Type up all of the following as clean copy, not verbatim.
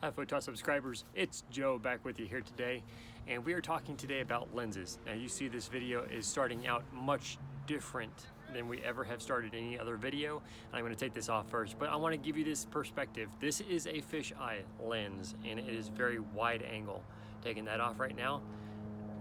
Hi Photo subscribers, it's Joe back with you here today, and we are talking today about lenses. Now you see this video is starting out much different than we ever have started any other video, and I'm going to take this off first, but I want to give you this perspective. This is a fisheye lens, and it is very wide angle. Taking that off right now.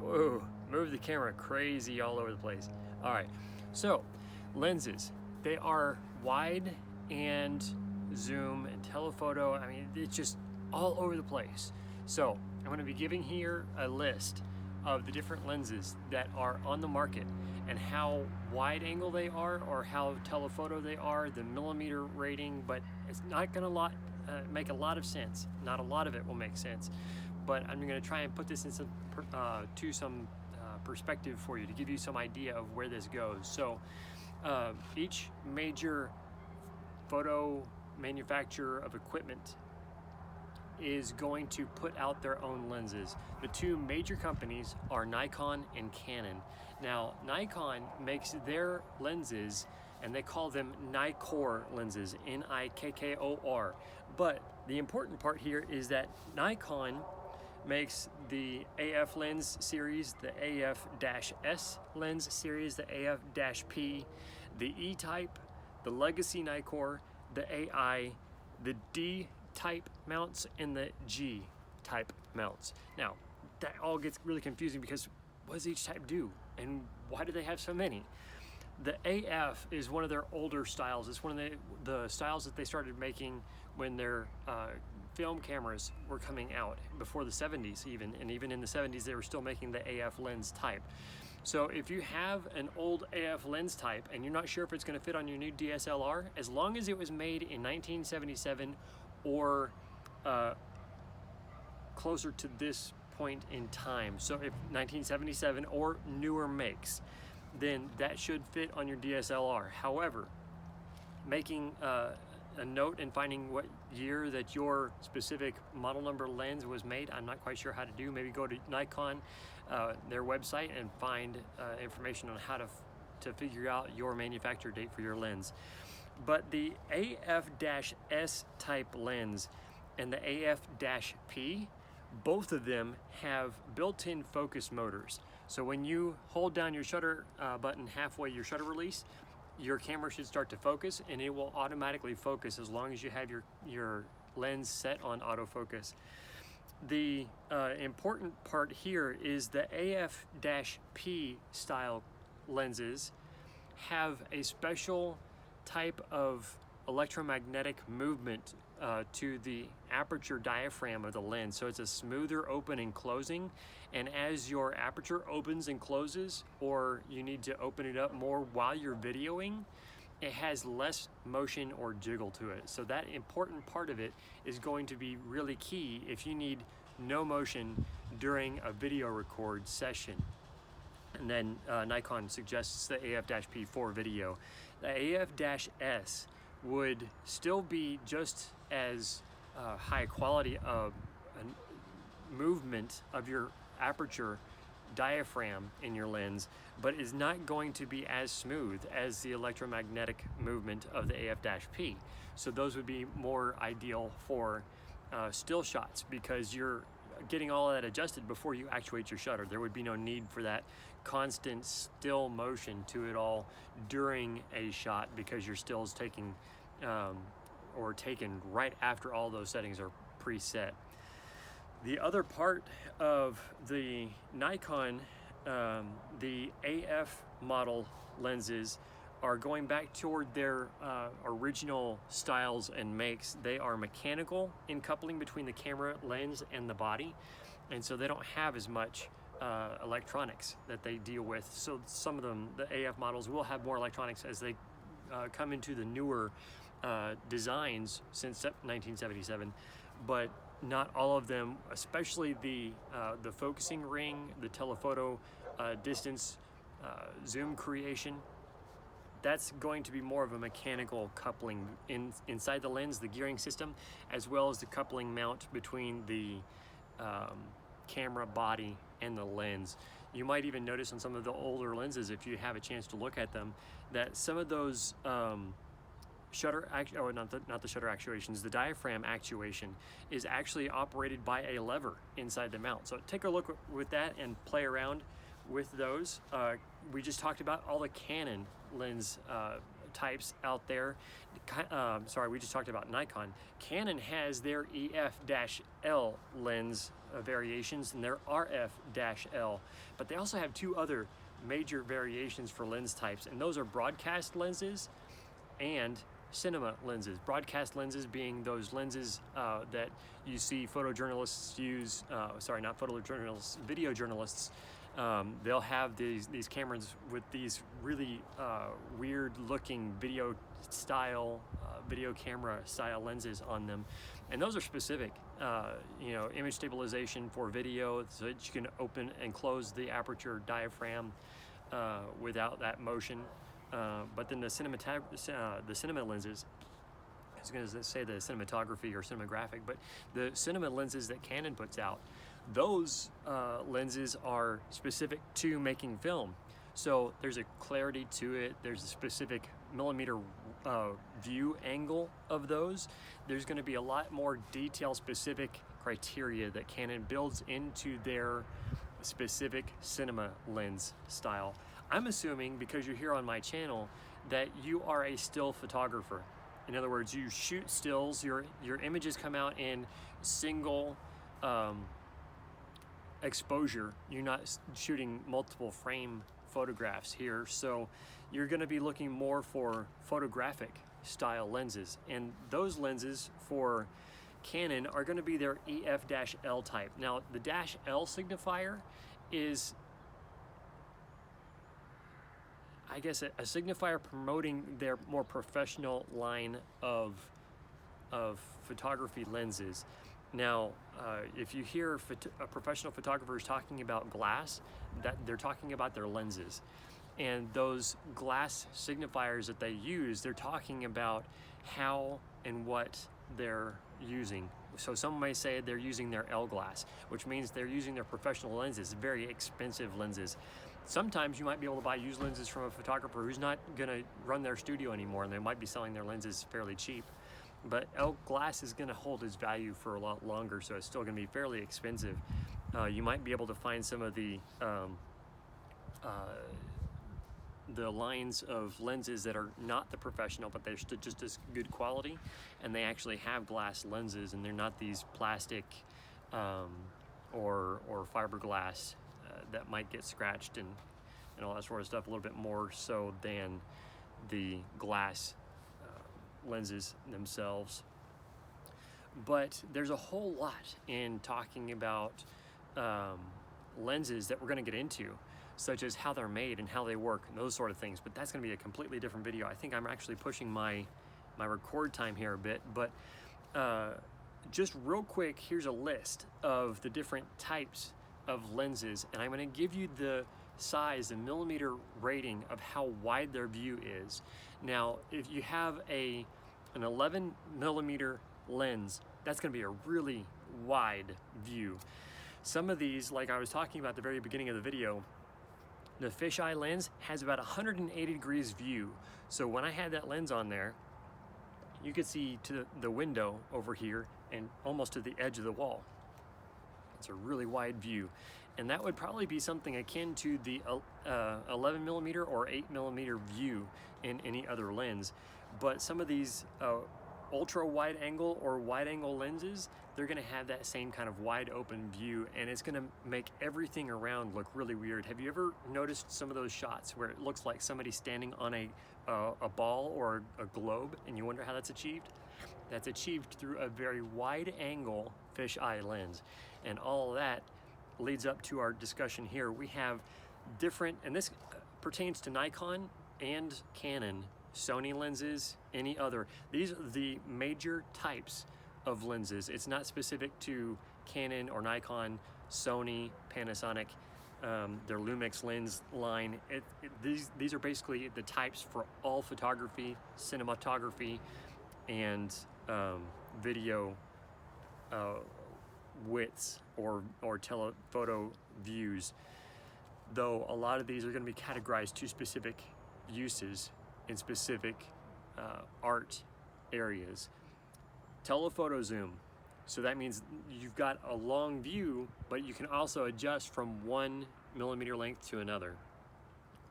Whoa, move the camera crazy all over the place. All right, so lenses, they are wide and zoom and telephoto. I mean, it's just all over the place. So I'm going to be giving here a list of the different lenses that are on the market and how wide angle they are or how telephoto they are, the millimeter rating, but it's not going to make a lot of sense. Not a lot of it will make sense, but I'm going to try and put this in some perspective for you to give you some idea of where this goes. So each major photo manufacturer of equipment is going to put out their own lenses. The two major companies are Nikon and Canon. Now, Nikon makes their lenses and they call them Nikkor lenses, Nikkor. But the important part here is that Nikon makes the AF lens series, the AF-S lens series, the AF-P, the E-type, the Legacy Nikkor, the AI, the D-type mounts, and the G-type mounts. Now, that all gets really confusing because what does each type do? And why do they have so many? The AF is one of their older styles. It's one of the styles that they started making when their film cameras were coming out, before the 70s even, and even in the 70s they were still making the AF lens type. So if you have an old AF lens type and you're not sure if it's going to fit on your new DSLR, as long as it was made in 1977 or closer to this point in time, so if 1977 or newer makes, then that should fit on your DSLR. However, making a note and finding what year that your specific model number lens was made, I'm not quite sure how to do. Maybe go to Nikon, their website, and find information on how to figure out your manufacturer date for your lens. But the AF-S type lens and the AF-P, both of them have built-in focus motors. So when you hold down your shutter button halfway your shutter release, your camera should start to focus, and it will automatically focus as long as you have your lens set on autofocus. The important part here is the AF-P style lenses have a special type of electromagnetic movement to the aperture diaphragm of the lens. So it's a smoother open and closing, and as your aperture opens and closes, or you need to open it up more while you're videoing, it has less motion or jiggle to it. So that important part of it is going to be really key if you need no motion during a video record session. And then Nikon suggests the AF-P for video. The AF-S would still be just as high quality of movement of your aperture diaphragm in your lens, but is not going to be as smooth as the electromagnetic movement of the AF-P. So those would be more ideal for still shots, because you're getting all of that adjusted before you actuate your shutter. There would be no need for that constant still motion to it all during a shot, because your still is taken right after all those settings are preset. The other part of the Nikon, the AF model lenses, are going back toward their original styles and makes. They are mechanical in coupling between the camera lens and the body, and so they don't have as much electronics that they deal with. So some of them, the AF models, will have more electronics as they come into the newer designs since 1977, but not all of them, especially the focusing ring, the telephoto distance zoom creation. That's going to be more of a mechanical coupling inside the lens, the gearing system, as well as the coupling mount between the camera body and the lens. You might even notice on some of the older lenses, if you have a chance to look at them, that some of those not the shutter actuations, the diaphragm actuation is actually operated by a lever inside the mount. So take a look with that and play around with those. We just talked about all the Canon lens types out there. Sorry, we just talked about Nikon. Canon has their EF-L lens variations and their RF-L, but they also have two other major variations for lens types, and those are broadcast lenses and cinema lenses. Broadcast lenses being those lenses that you see photojournalists use, sorry, not photojournalists, video journalists. They'll have these cameras with these really weird looking video camera style lenses on them, and those are specific, image stabilization for video, so that you can open and close the aperture diaphragm without that motion. But then the cinema lenses, I was going to say the cinematography or cinematographic, but the cinema lenses that Canon puts out, those lenses are specific to making film. So there's a clarity to it. There's a specific millimeter view angle of those. There's going to be a lot more detail specific criteria that Canon builds into their specific cinema lens style. I'm assuming, because you're here on my channel, that you are a still photographer. In other words, you shoot stills, your images come out in single exposure. You're not shooting multiple frame photographs here, so you're going to be looking more for photographic style lenses, and those lenses for Canon are going to be their EF-L type. Now the -L signifier is, I guess, a signifier promoting their more professional line of photography lenses. Now, if you hear professional photographers talking about glass, that they're talking about their lenses. And those glass signifiers that they use, they're talking about how and what they're using. So some may say they're using their L glass, which means they're using their professional lenses, very expensive lenses. Sometimes you might be able to buy used lenses from a photographer who's not gonna run their studio anymore, and they might be selling their lenses fairly cheap. But L glass is gonna hold its value for a lot longer, so it's still gonna be fairly expensive. You might be able to find some of the lines of lenses that are not the professional, but they're still just as good quality, and they actually have glass lenses, and they're not these plastic or fiberglass that might get scratched and all that sort of stuff, a little bit more so than the glass lenses themselves. But there's a whole lot in talking about lenses that we're going to get into, such as how they're made and how they work and those sort of things, but that's going to be a completely different video. I think I'm actually pushing my record time here a bit, but just real quick, here's a list of the different types of lenses, and I'm going to give you the size, the millimeter rating of how wide their view is. Now, if you have an 11 millimeter lens, that's going to be a really wide view. Some of these, like I was talking about at the very beginning of the video, the fisheye lens has about 180 degrees view. So when I had that lens on there, you could see to the window over here and almost to the edge of the wall. It's a really wide view. And that would probably be something akin to the 11 millimeter or 8 millimeter view in any other lens. But some of these ultra wide angle or wide angle lenses, they're gonna have that same kind of wide open view, and it's gonna make everything around look really weird. Have you ever noticed some of those shots where it looks like somebody's standing on a ball or a globe, and you wonder how that's achieved? That's achieved through a very wide angle fisheye lens. And all of that leads up to our discussion here. We have different, and this pertains to Nikon and Canon, Sony lenses, any other. These are the major types of lenses. It's not specific to Canon or Nikon, Sony, Panasonic, their Lumix lens line. These are basically the types for all photography, cinematography, and video widths or telephoto views. Though a lot of these are going to be categorized to specific uses in specific art areas. Telephoto zoom. So that means you've got a long view, but you can also adjust from 1mm length to another.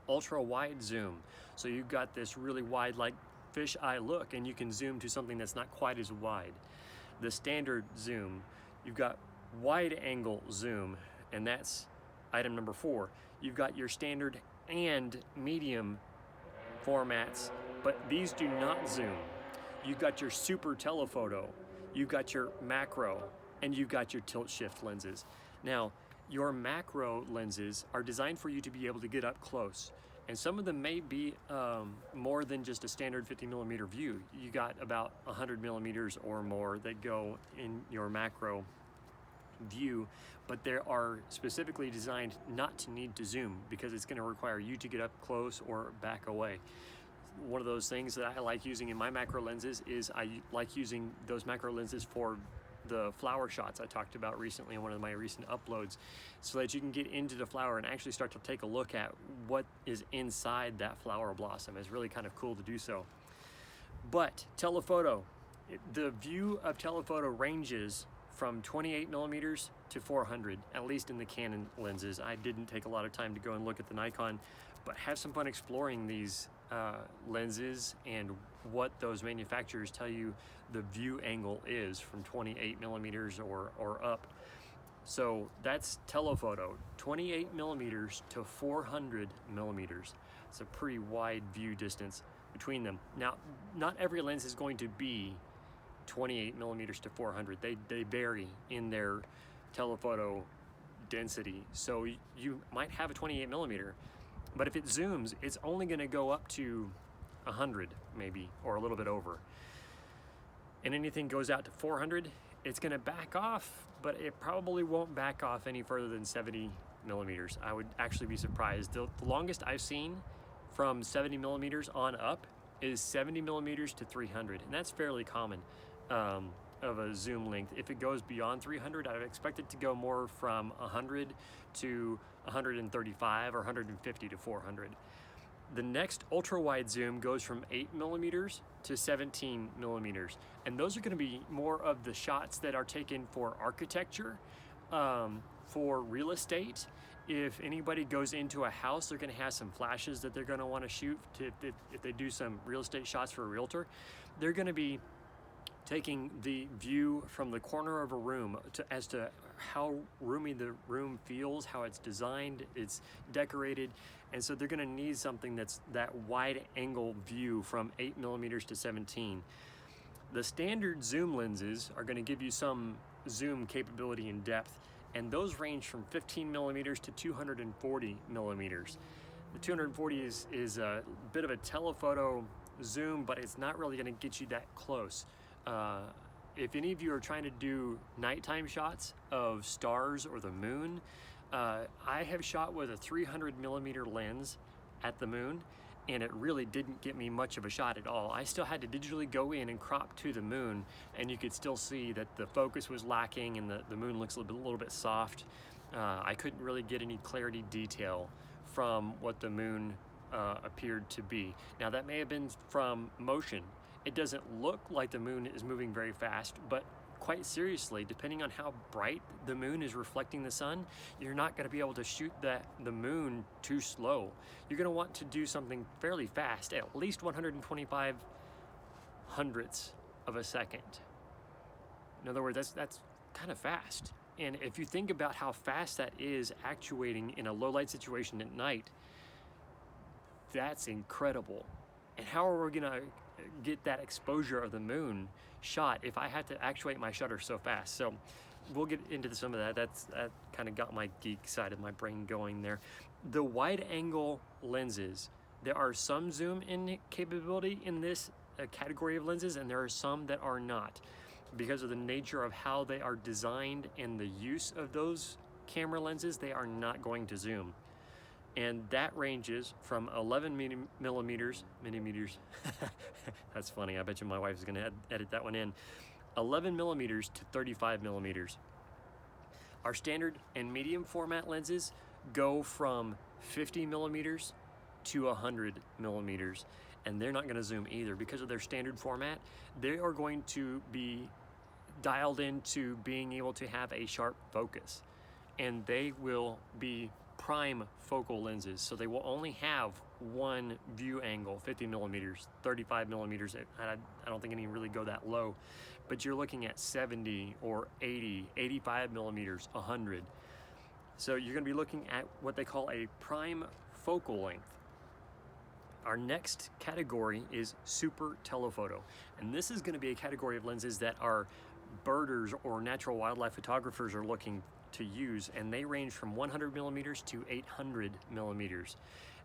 Ultra wide zoom. So you've got this really wide, like fish eye look, and you can zoom to something that's not quite as wide. The standard zoom. You've got wide angle zoom, and that's item number 4. You've got your standard and medium formats, but these do not zoom. You've got your super telephoto, you've got your macro, and you've got your tilt shift lenses. Now, your macro lenses are designed for you to be able to get up close, and some of them may be more than just a standard 50mm view. You got about 100mm or more that go in your macro view, but they are specifically designed not to need to zoom because it's going to require you to get up close or back away. One of those things that I like using in my macro lenses is I like using those macro lenses for the flower shots I talked about recently in one of my recent uploads, so that you can get into the flower and actually start to take a look at what is inside that flower blossom. It's really kind of cool to do so. But telephoto, the view of telephoto ranges from 28mm to 400, at least in the Canon lenses. I didn't take a lot of time to go and look at the Nikon, but have some fun exploring these lenses and what those manufacturers tell you the view angle is from 28mm or up. So that's telephoto, 28mm to 400mm. It's a pretty wide view distance between them. Now, not every lens is going to be 28mm to 400. They vary in their telephoto density. So you might have a 28mm, but if it zooms, it's only going to go up to 100 maybe, or a little bit over. And anything goes out to 400, it's going to back off, but it probably won't back off any further than 70mm. I would actually be surprised. The longest I've seen from 70mm on up is 70mm to 300, and that's fairly common of a zoom length. If it goes beyond 300, I would expect it to go more from 100 to 135 or 150 to 400. The next ultra wide zoom goes from 8mm to 17mm, and those are going to be more of the shots that are taken for architecture, for real estate. If anybody goes into a house, they're going to have some flashes that they're going to want to shoot if they do some real estate shots for a realtor. They're going to be taking the view from the corner of a room as to how roomy the room feels, how it's designed, it's decorated, and so they're going to need something that's that wide angle view from 8mm to 17. The standard zoom lenses are going to give you some zoom capability and depth, and those range from 15mm to 240mm. The 240 is a bit of a telephoto zoom, but it's not really going to get you that close. If any of you are trying to do nighttime shots of stars or the moon, I have shot with a 300mm lens at the moon, and it really didn't get me much of a shot at all. I still had to digitally go in and crop to the moon, and you could still see that the focus was lacking and the moon looks a little bit soft. I couldn't really get any clarity detail from what the moon appeared to be. Now, that may have been from motion. It doesn't look like the moon is moving very fast, but quite seriously, depending on how bright the moon is reflecting the sun, you're not going to be able to shoot the moon too slow. You're going to want to do something fairly fast, at least 125 hundredths of a second. In other words, that's kind of fast. And if you think about how fast that is actuating in a low light situation at night, that's incredible. And how are we going to get that exposure of the moon shot if I had to actuate my shutter so fast? So we'll get into some of that. That kind of got my geek side of my brain going there. The wide angle lenses, there are some zoom in capability in this category of lenses, and there are some that are not. Because of the nature of how they are designed and the use of those camera lenses, they are not going to zoom. And that ranges from 11 millimeters, that's funny, I bet you my wife is gonna edit that one in, 11 millimeters to 35 millimeters. Our standard and medium format lenses go from 50 millimeters to 100 millimeters. and they're not going to zoom either. Because of their standard format, they are going to be dialed into being able to have a sharp focus, and they will be prime focal lenses, so they will only have one view angle, 50 millimeters, 35 millimeters. I don't think any really go that low, but you're looking at 70 or 80, 85 millimeters, 100. So you're going to be looking at what they call a prime focal length. Our next category is super telephoto, and this is going to be a category of lenses that our birders or natural wildlife photographers are looking to use, and they range from 100 millimeters to 800 millimeters.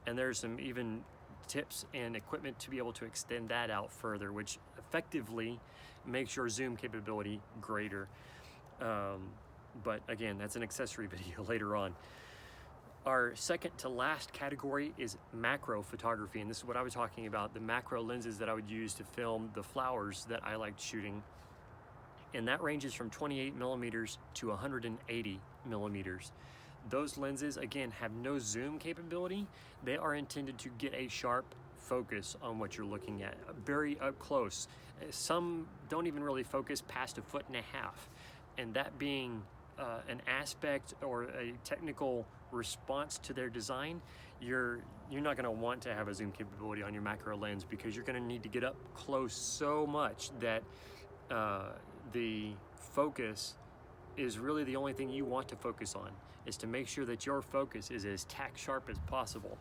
And there's some even tips and equipment to be able to extend that out further, which effectively makes your zoom capability greater. But again, that's an accessory video later on. Our second to last category is macro photography, and this is what I was talking about, the macro lenses that I would use to film the flowers that I liked shooting. And that ranges from 28 millimeters to 180 millimeters. Those lenses, again, have no zoom capability. They are intended to get a sharp focus on what you're looking at, very up close. Some don't even really focus past 1.5 feet, and that being an aspect or a technical response to their design, you're not going to want to have a zoom capability on your macro lens, because you're going to need to get up close so much that the focus is really the only thing you want to focus on, is to make sure that your focus is as tack sharp as possible.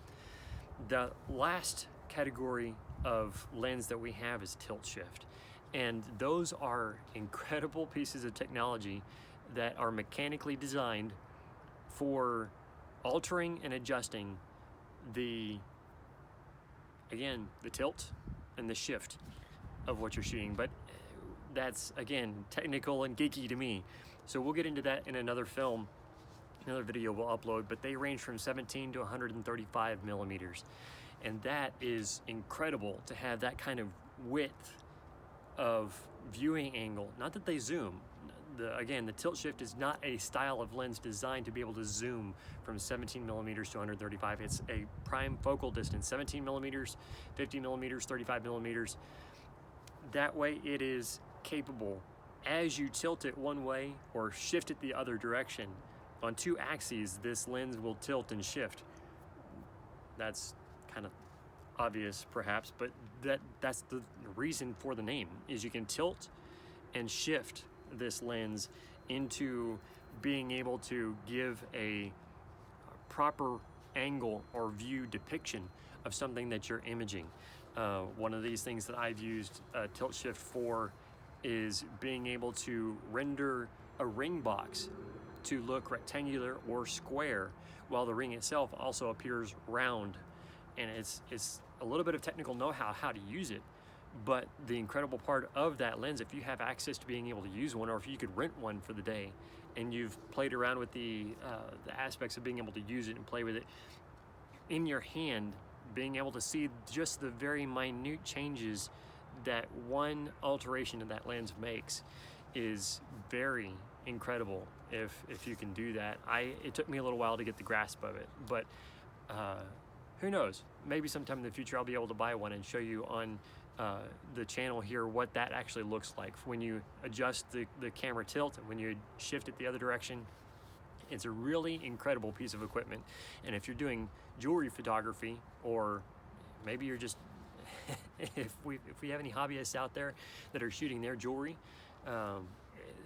The last category of lens that we have is tilt shift, and those are incredible pieces of technology that are mechanically designed for altering and adjusting the tilt and the shift of what you're shooting. But that's, again, technical and geeky to me. So we'll get into that in another film, another video we'll upload, but they range from 17 to 135 millimeters. And that is incredible to have that kind of width of viewing angle. Not that they zoom. Again, the tilt shift is not a style of lens designed to be able to zoom from 17 millimeters to 135. It's a prime focal distance, 17 millimeters, 50 millimeters, 35 millimeters. That way it is capable, as you tilt it one way or shift it the other direction, on 2 axes, this lens will tilt and shift. That's kind of obvious perhaps, but that's the reason for the name, is you can tilt and shift this lens into being able to give a proper angle or view depiction of something that you're imaging. One of these things that I've used tilt shift for is being able to render a ring box to look rectangular or square, while the ring itself also appears round. And it's a little bit of technical know-how how to use it, but the incredible part of that lens, if you have access to being able to use one, or if you could rent one for the day and you've played around with the aspects of being able to use it and play with it in your hand, being able to see just the very minute changes that one alteration of that lens makes is very incredible if you can do that. It took me a little while to get the grasp of it, but who knows, maybe sometime in the future I'll be able to buy one and show you on the channel here what that actually looks like when you adjust the camera tilt and when you shift it the other direction. It's a really incredible piece of equipment. And if you're doing jewelry photography, or maybe you're just if we have any hobbyists out there that are shooting their jewelry,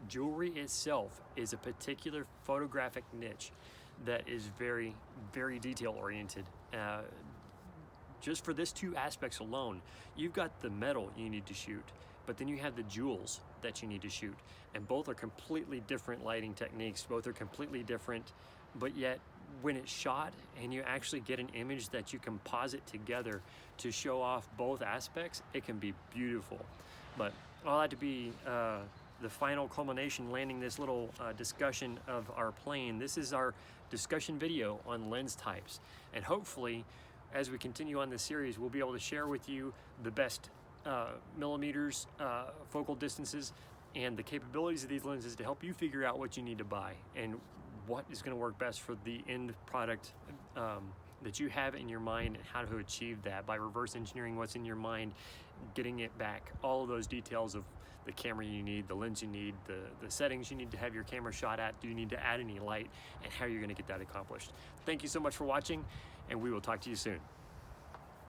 jewelry itself is a particular photographic niche that is very, very detail oriented. Just for this 2 aspects alone, you've got the metal you need to shoot, but then you have the jewels that you need to shoot, and both are completely different lighting techniques. Both are completely different, but yet when it's shot and you actually get an image that you composite together to show off both aspects, it can be beautiful. But all that to be the final culmination, landing this little discussion of our plane. This is our discussion video on lens types, and hopefully as we continue on this series, we'll be able to share with you the best millimeters, focal distances, and the capabilities of these lenses to help you figure out what you need to buy and what is going to work best for the end product that you have in your mind and how to achieve that by reverse engineering what's in your mind, getting it back, all of those details of the camera you need, the lens you need, the settings you need to have your camera shot at, do you need to add any light, and how you're going to get that accomplished. Thank you so much for watching, and we will talk to you soon.